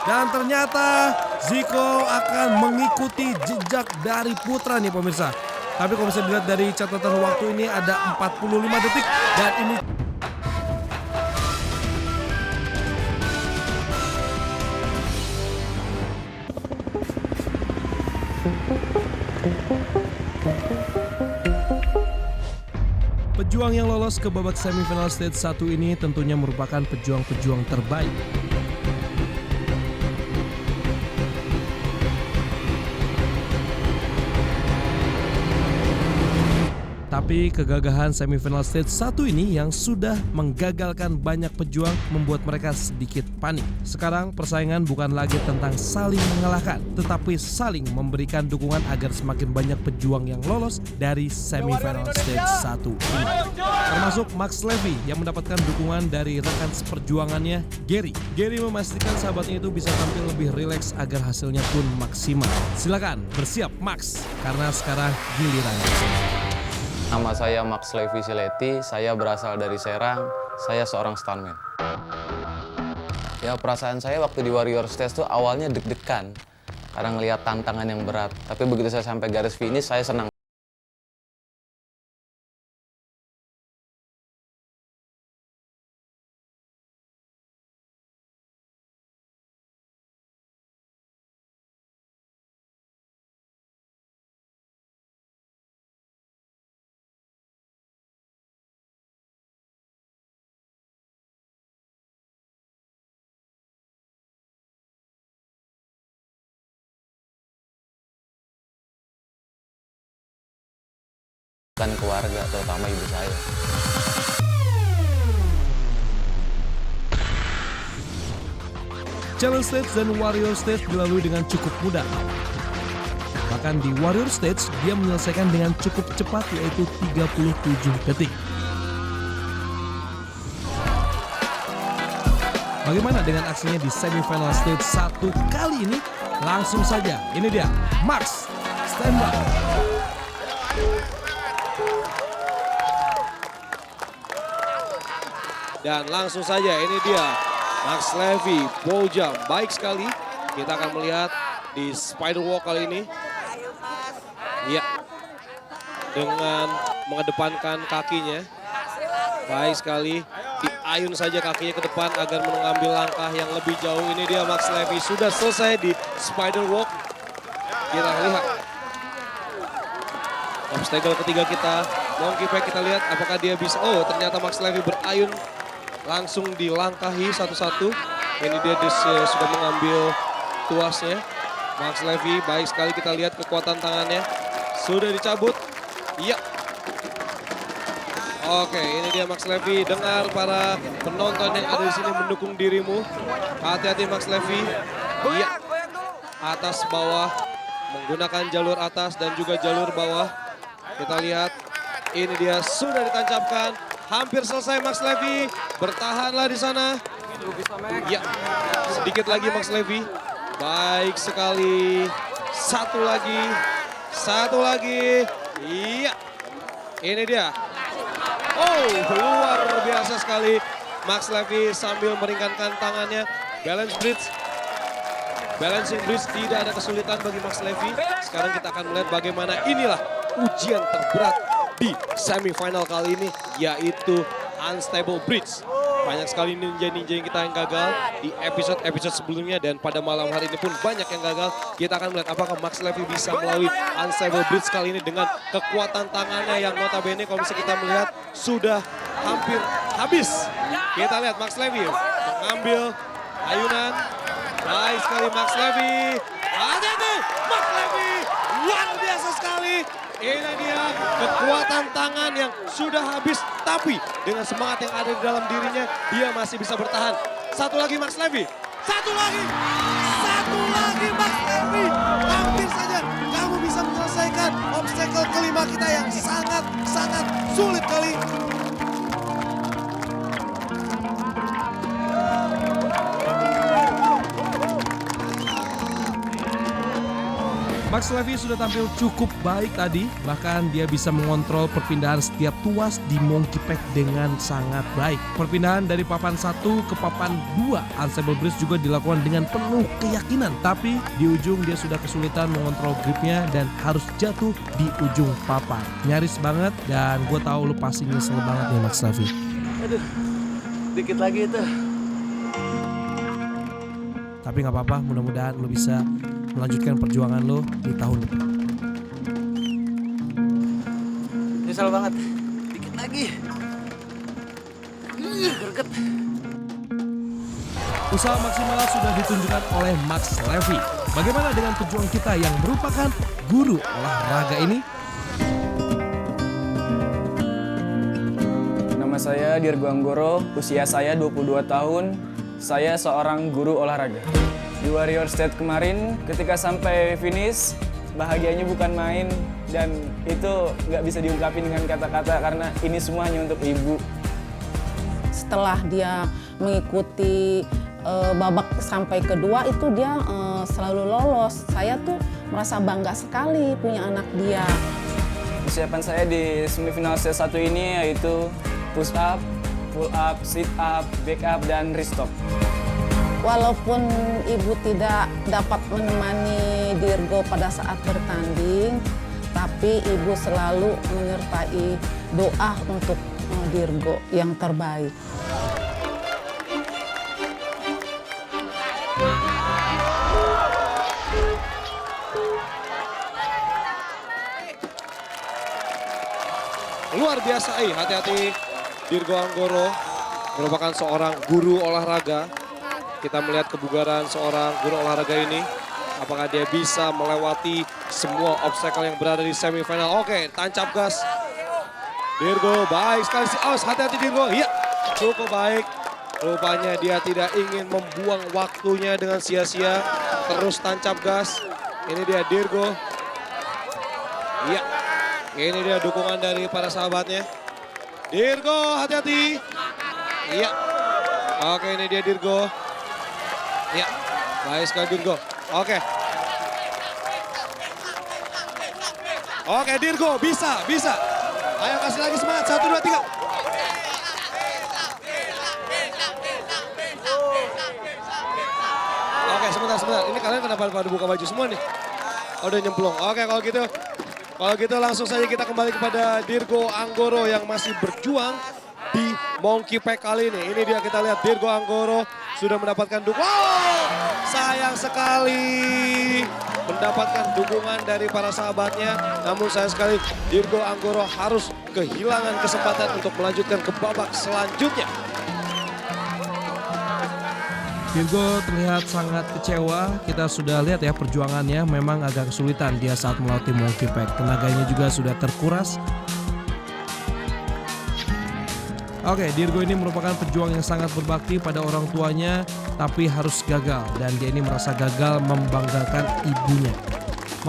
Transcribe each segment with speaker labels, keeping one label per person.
Speaker 1: Dan ternyata Zico akan mengikuti jejak dari Putra nih pemirsa. Tapi kalau bisa dilihat dari catatan waktu ini ada 45 detik dan ini pejuang yang lolos ke babak semifinal stage 1 ini tentunya merupakan pejuang-pejuang terbaik. Tapi kegagahan semifinal stage 1 ini yang sudah menggagalkan banyak pejuang membuat mereka sedikit panik. Sekarang persaingan bukan lagi tentang saling mengalahkan, tetapi saling memberikan dukungan agar semakin banyak pejuang yang lolos dari semifinal stage 1 ini. Termasuk Max Levy yang mendapatkan dukungan dari rekan seperjuangannya Gary. Gary memastikan sahabatnya itu bisa tampil lebih rileks agar hasilnya pun maksimal. Silakan bersiap Max, karena sekarang gilirannya.
Speaker 2: Nama saya Max Levy Sileti, saya berasal dari Serang, saya seorang stuntman. Ya perasaan saya waktu di Warrior Stage tuh awalnya deg-degan, karena ngelihat tantangan yang berat. Tapi begitu saya sampai garis finish, saya senang. Kan keluarga, terutama ibu saya.
Speaker 1: Challenge Stage dan Warrior Stage dilalui dengan cukup mudah. Bahkan di Warrior Stage, dia menyelesaikan dengan cukup cepat yaitu 37 detik. Bagaimana dengan aksinya di semifinal stage 1 kali ini? Langsung saja, ini dia, Max, stand by. Dan langsung saja ini dia Max Levy, ball jump baik sekali. Kita akan melihat di spider walk kali ini. Iya, dengan mengedepankan kakinya. Baik sekali, diayun saja kakinya ke depan agar mengambil langkah yang lebih jauh. Ini dia Max Levy sudah selesai di spider walk. Kita lihat obstacle ketiga kita, monkey pack, kita lihat apakah dia bisa. Oh, ternyata Max Levy berayun langsung dilangkahi satu-satu. Ini dia sudah mengambil tuasnya. Max Levy baik sekali, kita lihat kekuatan tangannya. Sudah dicabut. Iya. Oke, ini dia Max Levy. Dengar para penonton yang ada di sini mendukung dirimu. Hati-hati Max Levy. Iya. Atas bawah, menggunakan jalur atas dan juga jalur bawah. Kita lihat. Ini dia sudah ditancapkan. Hampir selesai Max Levy, bertahanlah di sana. Ya, sedikit lagi Max Levy. Baik sekali. Satu lagi. Iya, ini dia. Oh, luar biasa sekali. Max Levy sambil meringkankan tangannya. Balancing bridge tidak ada kesulitan bagi Max Levy. Sekarang kita akan melihat bagaimana inilah ujian terberat di semifinal kali ini, yaitu unstable bridge. Banyak sekali ninja-ninja yang kita yang gagal di episode sebelumnya, dan pada malam hari ini pun banyak yang gagal. Kita akan melihat apakah Max Levy bisa melalui unstable bridge kali ini dengan kekuatan tangannya yang notabene kalau bisa kita melihat sudah hampir habis. Kita lihat Max Levy mengambil ayunan. Baik sekali Max Levy. Hati-hati Max Levy, luar biasa sekali. Ini dia kekuatan tangan yang sudah habis, tapi dengan semangat yang ada di dalam dirinya, dia masih bisa bertahan. Satu lagi Max Levy, satu lagi Max Levy. Hampir saja kamu bisa menyelesaikan obstacle kelima kita yang sangat sulit kali.
Speaker 3: Max Levy sudah tampil cukup baik tadi, bahkan dia bisa mengontrol perpindahan setiap tuas di Monkey Pack dengan sangat baik. Perpindahan dari papan 1 ke papan 2 Unstable Bridge juga dilakukan dengan penuh keyakinan, tapi di ujung dia sudah kesulitan mengontrol gripnya dan harus jatuh di ujung papan. Nyaris banget, dan gue tahu lu pasti nyesel banget nih Max Levy.
Speaker 4: Aduh, dikit lagi itu.
Speaker 3: Tapi nggak apa-apa, mudah-mudahan lu bisa melanjutkan perjuangan lo di tahun depan.
Speaker 4: Nyesel banget. Dikit lagi. Greget.
Speaker 3: Usaha maksimal sudah ditunjukkan oleh Max Levy. Bagaimana dengan pejuang kita yang merupakan guru olahraga ini?
Speaker 5: Nama saya Dirgo Anggoro, usia saya 22 tahun. Saya seorang guru olahraga. Di Warrior State kemarin, ketika sampai finish, bahagianya bukan main. Dan itu nggak bisa diungkapin dengan kata-kata karena ini semua hanya untuk ibu.
Speaker 6: Setelah dia mengikuti babak sampai kedua itu dia selalu lolos. Saya tuh merasa bangga sekali punya anak dia.
Speaker 5: Persiapan saya di semifinal stage 1 ini yaitu push up, pull up, sit up, back up, dan wrist stop.
Speaker 6: Walaupun ibu tidak dapat menemani Dirgo pada saat bertanding, tapi ibu selalu menyertai doa untuk Dirgo yang terbaik.
Speaker 1: Luar biasa, hati-hati. Dirgo Anggoro merupakan seorang guru olahraga. Kita melihat kebugaran seorang guru olahraga ini. Apakah dia bisa melewati semua obstacle yang berada di semifinal. Oke, tancap gas. Dirgo baik sekali. Hati-hati Dirgo. Iya, cukup baik. Rupanya dia tidak ingin membuang waktunya dengan sia-sia. Terus tancap gas. Ini dia Dirgo. Iya, ini dia dukungan dari para sahabatnya. Dirgo, hati-hati. Iya. Oke, ini dia Dirgo. Ya, baik sekali Dirgo. Oke. Oke, Dirgo, bisa. Ayo kasih lagi semangat, 1, 2, 3. Oke, sebentar. Ini kalian kenapa pada buka baju semua nih? Oh, udah nyemplung. Oke, kalau gitu langsung saja kita kembali kepada Dirgo Anggoro yang masih berjuang di Monkey Pack kali ini. Ini dia, kita lihat Dirgo Anggoro sudah mendapatkan dukungan. Wow, sayang sekali mendapatkan dukungan dari para sahabatnya. Namun sayang sekali Dirgo Anggoro harus kehilangan kesempatan untuk melanjutkan ke babak selanjutnya.
Speaker 3: Dirgo terlihat sangat kecewa. Kita sudah lihat ya perjuangannya memang agak kesulitan dia saat melatih Monkey Pack. Tenaganya juga sudah terkuras. Oke, Dirgo ini merupakan pejuang yang sangat berbakti pada orang tuanya, tapi harus gagal. Dan dia ini merasa gagal membanggakan ibunya.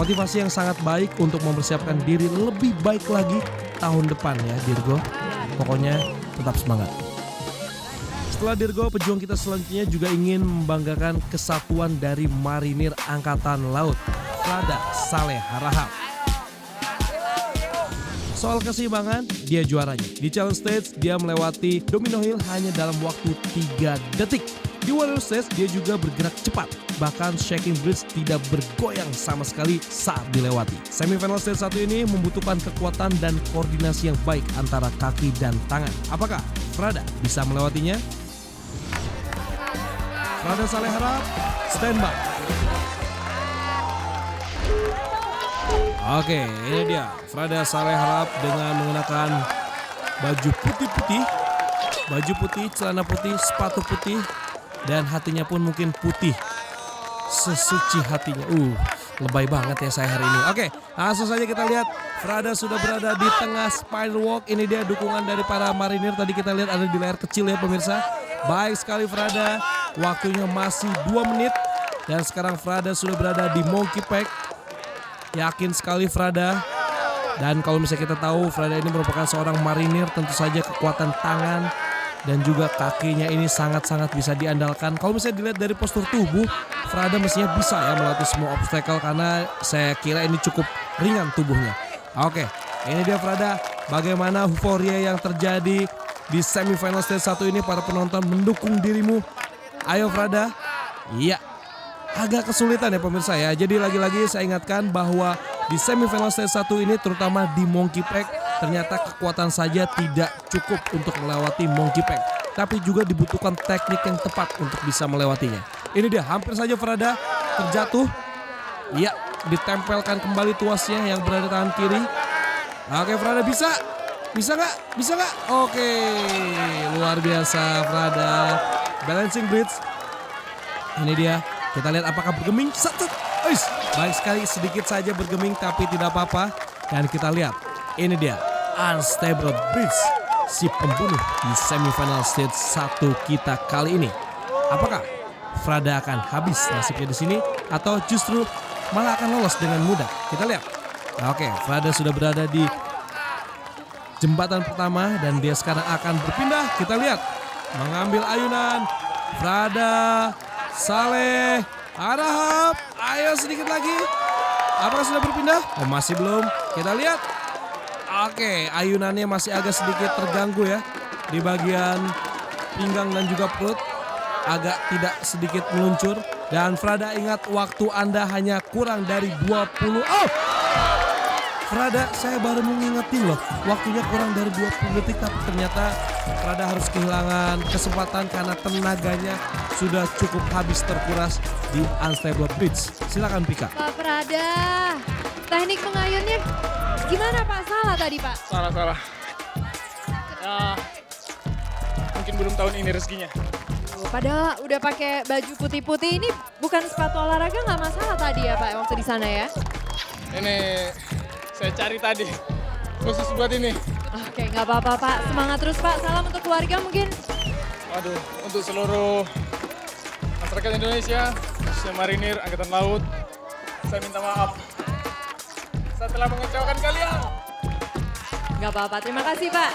Speaker 3: Motivasi yang sangat baik untuk mempersiapkan diri lebih baik lagi tahun depan ya Dirgo. Pokoknya tetap semangat. Setelah Dirgo, pejuang kita selanjutnya juga ingin membanggakan kesatuan dari Marinir Angkatan Laut, Prada Saleh Harahap. Soal keseimbangan, dia juaranya. Di challenge stage, dia melewati domino hill hanya dalam waktu 3 detik. Di warrior stage, dia juga bergerak cepat. Bahkan shaking bridge tidak bergoyang sama sekali saat dilewati. Semifinal stage 1 ini membutuhkan kekuatan dan koordinasi yang baik antara kaki dan tangan. Apakah Prada bisa melewatinya? Prada Saleh Harahap, stand by. Oke, ini dia Prada Saleh Harahap dengan menggunakan baju putih, celana putih, sepatu putih, dan hatinya pun mungkin putih. Sesuci hatinya. Lebay banget ya saya hari ini. Oke, langsung saja kita lihat Prada sudah berada di tengah spiral walk. Ini dia dukungan dari para marinir. Tadi kita lihat ada di layar kecil ya pemirsa. Baik sekali Prada. Waktunya masih 2 menit. Dan sekarang Prada sudah berada di Monkey Pack. Yakin sekali Prada. Dan kalau misalnya kita tahu Prada ini merupakan seorang marinir, tentu saja kekuatan tangan dan juga kakinya ini sangat-sangat bisa diandalkan. Kalau misalnya dilihat dari postur tubuh, Frada mestinya bisa ya melatih semua obstacle karena saya kira ini cukup ringan tubuhnya. Oke, ini dia Frada. Bagaimana euforia yang terjadi di semifinal stage 1 ini, para penonton mendukung dirimu. Ayo Frada. Iya, agak kesulitan ya pemirsa ya. Jadi lagi-lagi saya ingatkan bahwa di semifinal stage 1 ini terutama di monkey pack, ternyata kekuatan saja tidak cukup untuk melewati monkey pack. Tapi juga dibutuhkan teknik yang tepat untuk bisa melewatinya. Ini dia, hampir saja Frada terjatuh. Iya, ditempelkan kembali tuasnya yang berada di tangan kiri. Oke Frada bisa. Bisa nggak? Bisa nggak? Oke, luar biasa Frada. Balancing bridge. Ini dia. Kita lihat apakah bergeming. Baik sekali, sedikit saja bergeming tapi tidak apa-apa. Dan kita lihat. Ini dia. Unstable bridge. Si pembunuh di semifinal stage 1 kita kali ini. Apakah Frada akan habis nasibnya di sini atau justru malah akan lolos dengan mudah? Kita lihat. Oke, Frada sudah berada di jembatan pertama dan dia sekarang akan berpindah. Kita lihat. Mengambil ayunan. Frada, Saleh, Arahap. Ayo sedikit lagi. Apakah sudah berpindah? Oh masih belum. Kita lihat. Oke, ayunannya masih agak sedikit terganggu ya. Di bagian pinggang dan juga perut. Agak tidak sedikit meluncur. Dan Frada ingat waktu Anda hanya kurang dari 20. Oh! Frada, saya baru mau ngingetin loh. Waktunya kurang dari 20 detik tapi ternyata Frada harus kehilangan kesempatan karena tenaganya sudah cukup habis terkuras di Unstable Bridge. Silakan Pika.
Speaker 7: Pak Frada, teknik mengayunnya gimana Pak? Salah tadi Pak?
Speaker 5: Salah. Ya, mungkin belum tahun ini rezekinya.
Speaker 7: Padahal udah pakai baju putih-putih ini bukan sepatu olahraga, nggak masalah tadi ya Pak waktu di sana ya?
Speaker 5: Ini saya cari tadi, khusus buat ini.
Speaker 7: Oke, nggak apa-apa Pak. Semangat terus Pak. Salam untuk keluarga mungkin.
Speaker 5: Waduh, untuk seluruh masyarakat Indonesia, khususnya marinir, angkatan laut, saya minta maaf. Saya telah mengecewakan kalian.
Speaker 7: Nggak apa-apa. Terima kasih Pak.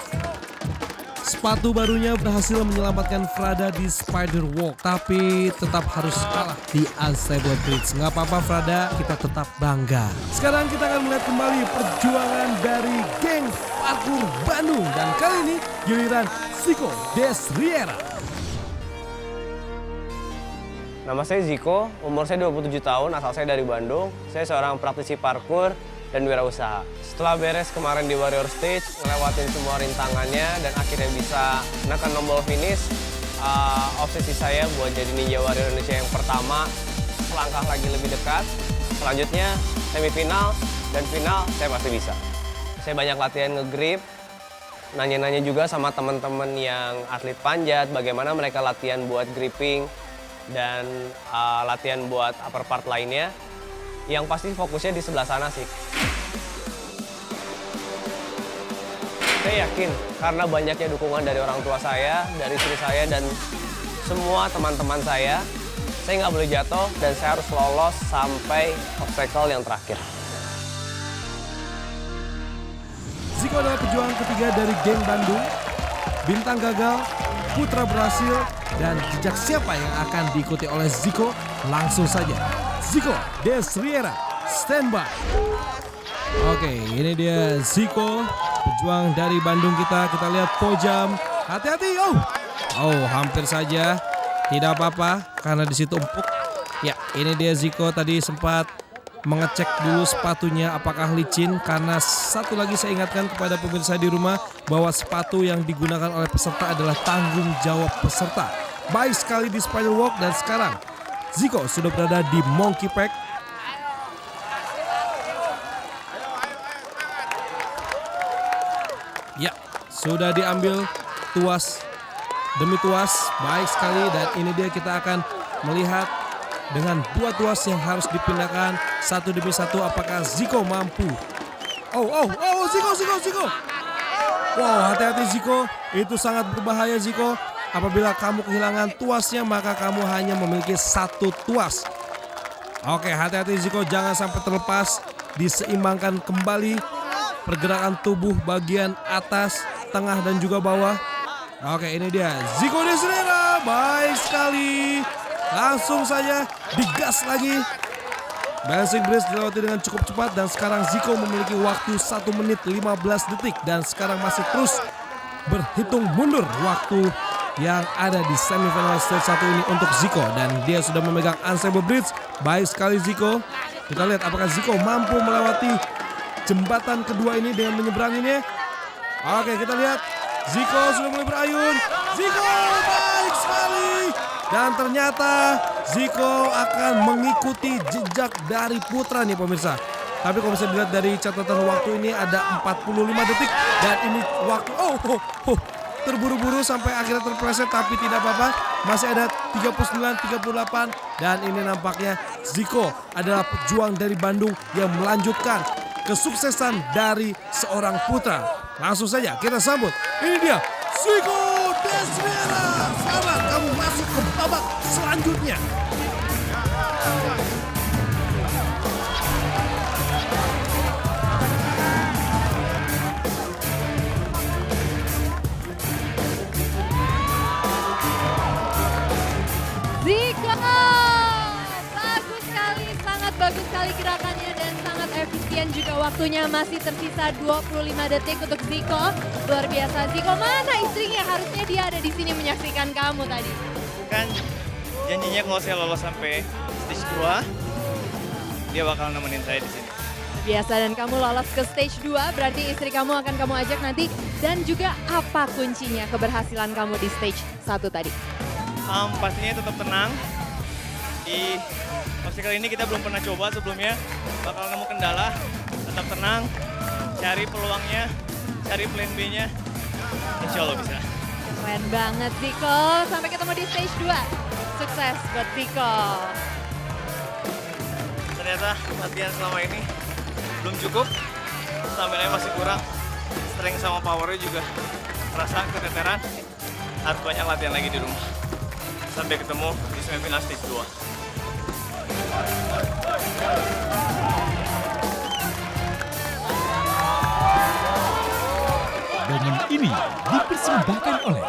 Speaker 3: Sepatu barunya berhasil menyelamatkan Frada di Spider Walk. Tapi tetap harus kalah di Unstable Bridge. Nggak apa-apa Frada, kita tetap bangga. Sekarang kita akan melihat kembali perjuangan dari geng parkour Bandung. Dan kali ini giliran Ziko Desriera.
Speaker 8: Nama saya Ziko, umur saya 27 tahun, asal saya dari Bandung. Saya seorang praktisi parkour dan wirausaha. Setelah beres kemarin di Warrior Stage, ngelewatin semua rintangannya dan akhirnya bisa menekan tombol finish, obsesi saya buat jadi Ninja Warrior Indonesia yang pertama selangkah lagi lebih dekat. Selanjutnya semifinal dan final saya pasti bisa. Saya banyak latihan nge-grip, nanya-nanya juga sama teman-teman yang atlet panjat, bagaimana mereka latihan buat gripping dan latihan buat upper part lainnya. Yang pasti fokusnya di sebelah sana sih. Saya yakin karena banyaknya dukungan dari orang tua saya, dari istri saya, dan semua teman-teman saya nggak boleh jatuh dan saya harus lolos sampai obstacle yang terakhir.
Speaker 3: Ziko adalah pejuang ketiga dari geng Bandung. Bintang gagal, putra berhasil, dan jejak siapa yang akan diikuti oleh Ziko? Langsung saja, Ziko Desriera, standby. Oke, ini dia Ziko, pejuang dari Bandung kita. Kita lihat pojam, hati-hati, oh, hampir saja. Tidak apa-apa, karena di situ empuk. Ya, ini dia Ziko tadi sempat mengecek dulu sepatunya apakah licin, karena satu lagi saya ingatkan kepada pemirsa di rumah bahwa sepatu yang digunakan oleh peserta adalah tanggung jawab peserta. Baik sekali di Spider Walk dan sekarang Ziko sudah berada di Monkey Pack. Ya, sudah diambil tuas demi tuas, baik sekali, dan ini dia kita akan melihat dengan dua tuas yang harus dipindahkan satu demi satu. Apakah Ziko mampu? Ziko. Wow, hati-hati Ziko. Itu sangat berbahaya Ziko. Apabila kamu kehilangan tuasnya maka kamu hanya memiliki satu tuas. Oke, hati-hati Ziko, jangan sampai terlepas. Diseimbangkan kembali pergerakan tubuh bagian atas, tengah dan juga bawah. Oke, ini dia Zico Desirera, baik sekali. Langsung saja digas lagi. Balancing bridge dilewati dengan cukup cepat dan sekarang Zico memiliki waktu 1 menit 15 detik dan sekarang masih terus berhitung mundur waktu yang ada di semifinal stage 1 ini untuk Zico dan dia sudah memegang unstable bridge. Baik sekali Zico. Kita lihat apakah Zico mampu melewati jembatan kedua ini dengan menyeberanginya. Oke, kita lihat Zico sudah mulai berayun. Zico baik sekali. Dan ternyata Zico akan mengikuti jejak dari Putra nih pemirsa. Tapi kalau bisa dilihat dari catatan waktu ini ada 45 detik. Dan ini waktu, terburu-buru sampai akhirnya terpleset tapi tidak apa-apa. Masih ada 39-38 dan ini nampaknya Zico adalah pejuang dari Bandung yang melanjutkan kesuksesan dari seorang putra. Langsung saja kita sambut. Ini dia Zico Desirera. Selamat kamu masuk ke babak selanjutnya.
Speaker 7: Zico, bagus sekali, sangat bagus sekali gerakannya dan sangat efisien juga waktunya. Masih tersisa 25 detik untuk Zico. Luar biasa. Zico, mana istrinya? Harusnya dia ada di sini menyaksikan kamu tadi.
Speaker 9: Kan janjinya kalau saya lolos sampai stage 2, dia bakal nemenin saya di sini.
Speaker 7: Biasa, dan kamu lolos ke stage 2, berarti istri kamu akan kamu ajak nanti. Dan juga apa kuncinya keberhasilan kamu di stage 1 tadi?
Speaker 9: Pastinya tetap tenang. Di obstacle ini kita belum pernah coba sebelumnya. Bakal nemu kendala, tetap tenang, cari peluangnya, cari plan B-nya. Insya Allah bisa.
Speaker 7: Keren banget Zico, sampai ketemu di stage 2. Sukses buat Zico.
Speaker 9: Ternyata latihan selama ini belum cukup, stamina masih kurang. Strength sama powernya juga terasa keteteran. Harus banyak latihan lagi di rumah. Sampai ketemu di semifinal stage 2.
Speaker 10: Momen ini dipersembahkan oleh